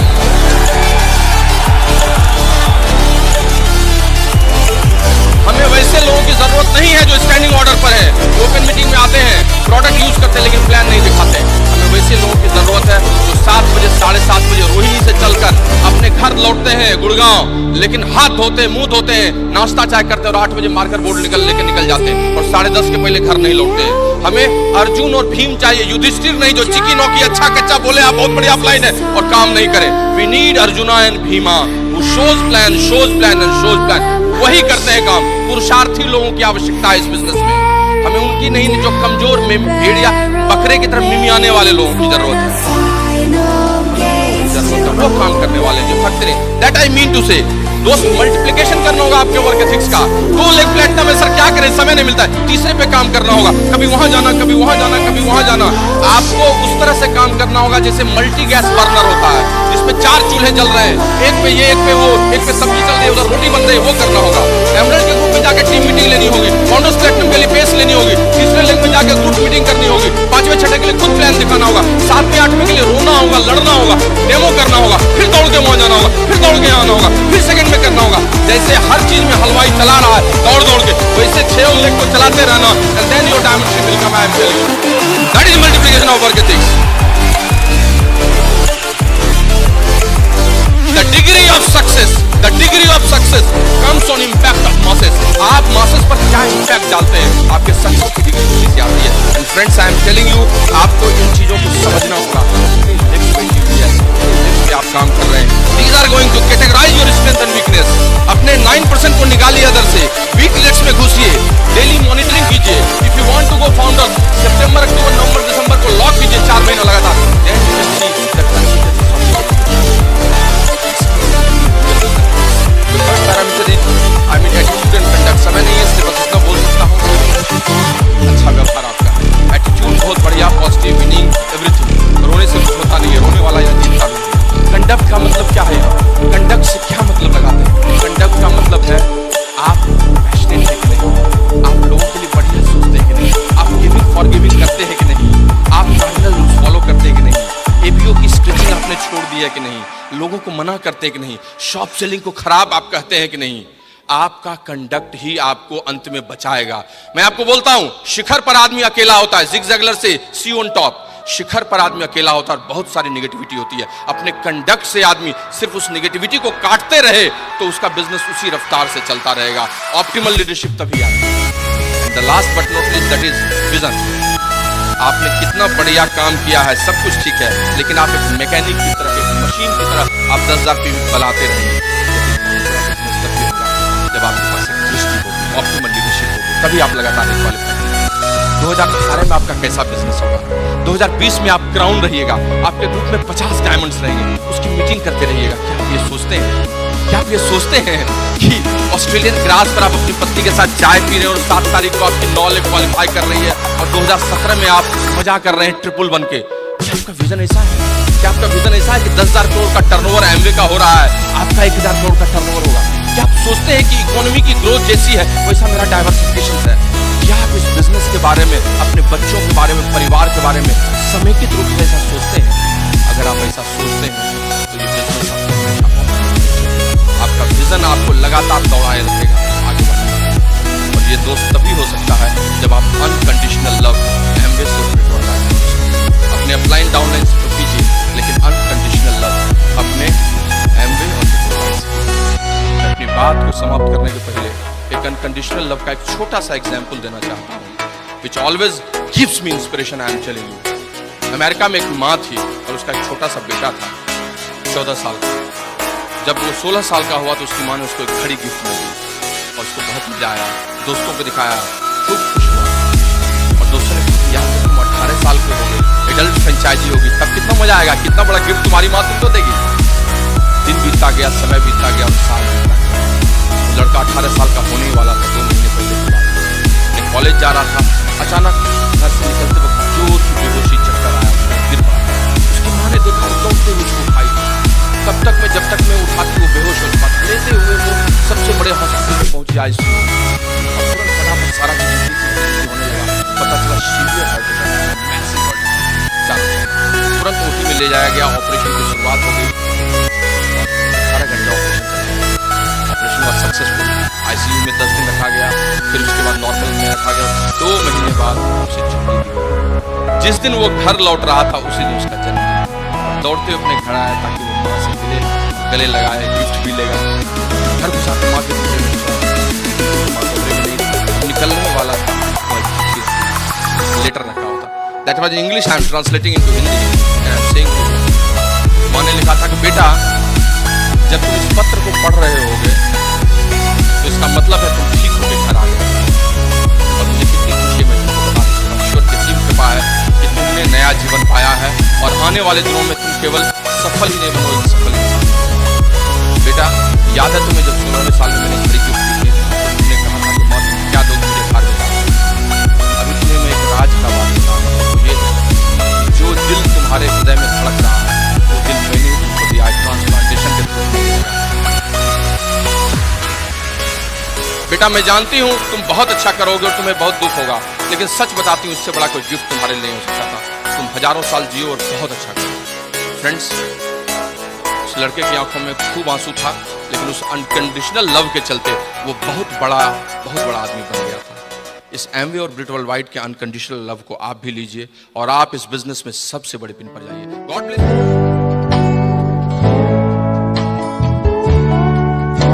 हमें वैसे लोगों की जरूरत नहीं है जो स्टैंडिंग ऑर्डर पर है, ओपन मीटिंग में आते हैं, प्रोडक्ट यूज करते हैं लेकिन प्लान नहीं दिखाते। हमें वैसे लोगों की जरूरत है जो 7 बजे 7:30 बजे रोहिणी से चलकर अपने घर लौटते हैं गुड़गांव, लेकिन हाथ धोते मुंह धोते हैं, नाश्ता चाय करते हैं और 8 बजे मार्कर बोर्ड लेकर निकल जाते हैं और 10:30 के पहले घर नहीं लौटते हैं। हमें अर्जुन और भीम चाहिए, युधिष्ठिर नहीं जो चिकी नौकी अच्छा कच्चा बोले आप बहुत बढ़िया ऑफलाइन है और काम नहीं करे। We need Arjuna and Bhima who shows plan and shows plan। वही करते हैं काम। पुरुषार्थी लोगों की आवश्यकता है इस बिजनेस में। हमें उनकी नहीं जो कमजोर में भेड़िया बकरे की तरफ मिमियाने वाले लोगों की जरूरत है। वो काम करने वाले जो थकते नहीं। दैट आई मीन टू से दोस्त, मल्टीप्लिकेशन करना होगा आपके वर्क एथिक्स का। गोल एक प्लेटफॉर्म है सर, क्या करें, समय नहीं मिलता है। तीसरे पे काम करना होगा, कभी वहां जाना, कभी वहां जाना, कभी वहां जाना। आपको उस तरह से काम करना होगा जैसे मल्टी गैस बर्नर होता है जिसमें 4 चूल्हे जल रहे हैं, एक पे ये, एक पे वो, एक पे सब्जी चल रही है, उधर रोटी बन रही है, वो करना होगा। एमराल्ड के ग्रुप में जाकर टीम मीटिंग लेनी होगी, फाउंडर्स प्लेटफॉर्म के लिए पेस लेनी होगी, तीसरे लिंक में जाकर ग्रुप मीटिंग करनी होगी, 5वें 6ठे के लिए खुद प्लान दिखाना होगा, 7वें 8वें के लिए रोना होगा, लड़ना होगा, डेमो करना होगा, फिर दौड़ के वहां जाना होगा, फिर दौड़ के आना होगा, फिर सेकंड में करना होगा। जैसे हर चीज में हलवाई चला रहा है दौड़ दौड़ के, वैसे 6 लेग को चलाते रहना and then your dimension will come। I am telling you, that is multiplication of work ethics। The degree of success comes on impact of masses। आप masses पर क्या impact डालते हैं, आपके सक्सेस की डिग्री उसी से आती है। And friends, I am telling you, आपको इन चीजों को समझना होगा। आप काम कर रहे हैं, these are going to categorize your strength and weakness। अपने 9% को निकालिए अदर से, वीक लिस्ट में घुसिए, डेली मॉनिटरिंग कीजिए। If you want to go founder, सितंबर अक्टूबर नवंबर दिसंबर को लॉक कीजिए 4 महीना लगातार। then you will see the parameter is I mean attitude and conduct. समय नहीं है इसलिए बस इतना बोल सकता हूँ। अच्छा व्यवहार आपका, एटीट्यूड बहुत बढ़िया, पॉजिटिव, विनिंग, एवरीथिंग। रोने से कुछ होता नहीं है, रोने वाला या जीतता नहीं। कंडक्ट का मतलब क्या है, कंडक्ट से क्या मतलब लगाते हैं? कंडक्ट का मतलब है आप पैशनेट है कि नहीं, आप लोगों के लिए बढ़िया सोचते हैं कि नहीं, आप गिविंग फॉरगिविंग करते हैं कि नहीं, आप कार्डिनल रूल्स फॉलो करते हैं कि नहीं, एबीओ की स्ट्रेचिंग आपने छोड़ दी है कि नहीं, लोगों को मना करते हैं कि नहीं, शॉप सेलिंग को खराब आप कहते हैं कि नहीं। आपका कंडक्ट ही आपको अंत में बचाएगा। मैं आपको बोलता हूं, शिखर पर आदमी अकेला होता है, जिग जैगलर से सी ऑन टॉप। शिखर पर आदमी अकेला होता है और बहुत सारी नेगेटिविटी होती है। अपने कंडक्ट से आदमी सिर्फ उस नेगेटिविटी को काटते रहे तो उसका बिजनेस उसी रफ्तार से चलता रहेगा। ऑप्टिमल लीडरशिप तभी आती है। The last but not least, that is vision. आपने कितना बढ़िया काम किया है, सब कुछ ठीक है, लेकिन आप एक मैकेनिक की तरह, एक मशीन की तरह आप 10,000 पीवी बनाते रहेंगे। जब आपके पास एक दृष्टि होगी, ऑप्टिमल लीडरशिप होगी, तभी आप लगातार क्वालिफाई। 2018 में आपका कैसा बिजनेस होगा, 2020 में आप क्राउन रहिएगा, आपके ग्रुप में 50 डायमंड्स रहेंगे, उसकी मीटिंग करते रहिएगा। क्या आप ये सोचते हैं, क्या आप ये सोचते हैं कि ऑस्ट्रेलियन ग्रास पर आप अपनी पत्नी के साथ चाय पी रहे हैं और 7 तारीख को आपकी 9 लेग क्वालिफाई कर रही है और 2017 में आप मजा कर रहे हैं ट्रिपल बन के? क्या आपका विजन ऐसा है? क्या आपका विजन ऐसा है कि 10,000 करोड़ का टर्नओवर एमवे का हो रहा है, आपका 1,000 करोड़ का टर्नओवर होगा? क्या आप सोचते हैं कि इकोनॉमी की ग्रोथ जैसी है वैसा मेरा डाइवर्सिफिकेशन है? क्या आप इस बिजनेस के बारे में, अपने बच्चों के बारे में, परिवार के बारे में समेकित रूप से ऐसा सोचते हैं? अगर आप ऐसा सोचते हैं तो ये बिजनेस आपका विजन आपको लगातार दौड़ाए रखेगा, आगे बढ़ेगा। और ये दोस्त तभी हो सकता है जब आप अनकंडीशनल लव एमवे से अपने अपलाइन डाउनलाइन से तो कीजिए, लेकिन अनकंडीशनल लव अपने एमवे और अपनी बात को समाप्त करने के पहले एक अनकंडीशनल लव का एक छोटा सा एग्जाम्पल देना चाहता हूँ, which always gives me inspiration. I am telling you, America में एक माँ थी और उसका एक छोटा सा बेटा था 14 साल का। जब वो 16 साल का हुआ तो उसकी माँ ने उसको एक घड़ी गिफ्ट में दी और उसको बहुत मजा आया, दोस्तों को दिखाया, खूब खुश हुआ। और दोस्तों ने कहा यार जब तुम 18 साल के हो गए, एडल्ट फ्रेंचाइजी होगी, तब कितना मजा आएगा, कितना बड़ा गिफ्ट तुम्हारी माँ तुमको देगी। दिन बीतता गया, समय बीतता गया और साल बीतता गया। लड़का 18 साल का होने वाला था 2 महीने पहले की बात। मैं कॉलेज जा रहा था, अचानक घर से निकलते वक्त जोर की बेहोशी चक्कर आया, गिर पड़ा। उसकी माँ ने देखा, दौड़ते हुए उसको उठाई। तब तक मैं, जब तक मैं उठाती वो बेहोश हो चुका, लेते हुए वो सबसे बड़े हॉस्पिटल में पहुंची आईसीयू में। और तुरंत फटाफट सारा चीज होने लगा, पता चला severe heart attack, massive heart attack. में ले जाया गया, ऑपरेशन की शुरुआत हो गई। 18 घंटे ऑपरेशन हुआ सक्सेसफुल। आईसीयू में 10 दिन रखा गया, फिर उसके बाद नॉर्मल में रखा गया। 2 महीने बाद उसे छुट्टी दी। जिस दिन वो घर लौट रहा था उसी दिन उसका जन्मदिन। दौड़ते हुए अपने घर आया ताकि वो माँ से मिले, गले लगाए, गिफ्ट भी लेगा। घर घुसा तो माँ के कमरे में निकलने वाला था, लेटर रखा होता। That was in English. I am translating into Hindi and I am saying to you. माँ ने लिखा था कि बेटा, जब तुम इस पत्र को पढ़ रहे होगे तो इसका मतलब है तुम ठीक होकर घर आ गए। और मुझे कितनी खुशी है मैं तुमको बता सकता हूँ। ईश्वर की असीम कृपा है कि तुमने नया जीवन पाया है और आने वाले दिनों में तुम केवल सफल ही नहीं बनोगे, सफल इंसान। बेटा, याद है तुम्हें जब 16वें साल में मैंने घड़ी गिफ्ट की थी तो तुमने कहा था कि माँ तुम क्या दोगे मुझे घर में। अभी तुम्हें मैं एक राज का बात बता रहा हूँ, ये है जो दिल तुम्हारे हृदय में धड़क रहा है वो दिल मैंने तुमको दिया है, ट्रांसप्लांटेशन के थ्रू। बेटा, मैं जानती हूँ तुम बहुत अच्छा करोगे और तुम्हें बहुत दुख होगा, लेकिन सच बताती हूँ इससे बड़ा कोई गिफ्ट तुम्हारे लिए नहीं हो सकता था। तुम हजारों साल जियो और बहुत अच्छा करो। फ्रेंड्स, उस लड़के की आंखों में खूब आंसू था, लेकिन उस अनकंडीशनल लव के चलते वो बहुत बड़ा आदमी बन गया था। इस एमवे और ब्रिट वर्ल्ड वाइड के अनकंडीशनल लव को आप भी लीजिए और आप इस बिजनेस में सबसे बड़े पिन पर जाइए। God bless.